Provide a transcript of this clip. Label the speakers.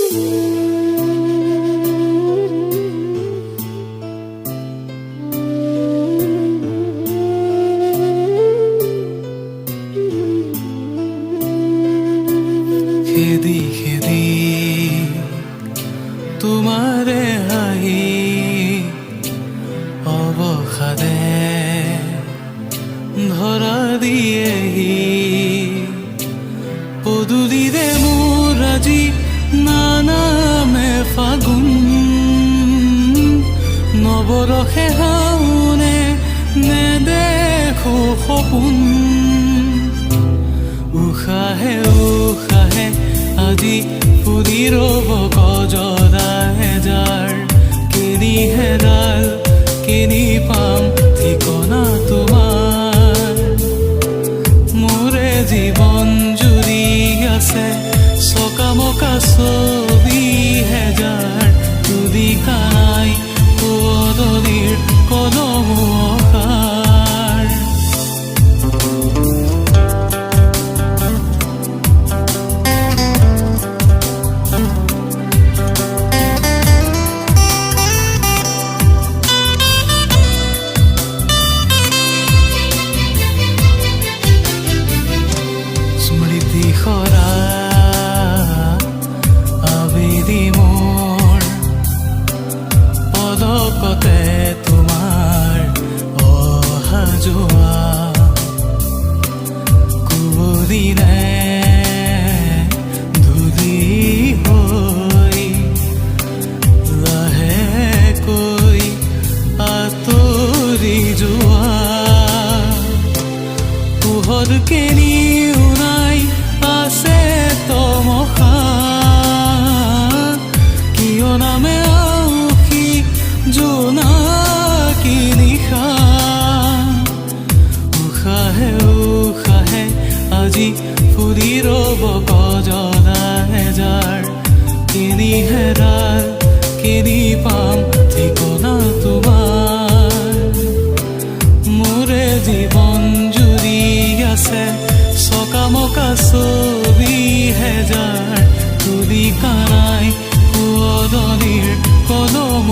Speaker 1: খেদি খেদি তোমাৰে হাঁহি অৱসাদে ধৰা দিয়েহি পদূলিৰে মোৰ আজি নানামে ফাগুন নৱৰসে হাওনে নেদেখো সপোন উশাহে উশাহে আজি ফুৰি ৰ'ব গজদাহে যাৰ কিনি হেৰাল কিনি পাম ঠিকনা তোমাৰ মোৰে জীৱন জুৰি আছে চকামকা ছবি হেজাৰ তুদি কানাই পদনীৰ কলম অসাৰ দিশৰা আবেলি মোৰ পদকতে তোমাৰ অহা যোৱা কুঁৱলীৰে ধূলি হৈ লাহেকৈ আঁতৰি যোৱা পোহৰ কেনি আছে তমসা কিয় নামে আউসী জোনাকী নিশা উশাহে উশাহে আজি ফুৰি ৰ'ব গজদাহে যাৰ কিনি হেৰাল কিনি পাম ঠিকনা তোমাৰ মোৰে জীৱন জুৰি আছে চকামকা ছবি হেজাৰ তুলি কানাই পদনীৰ কলম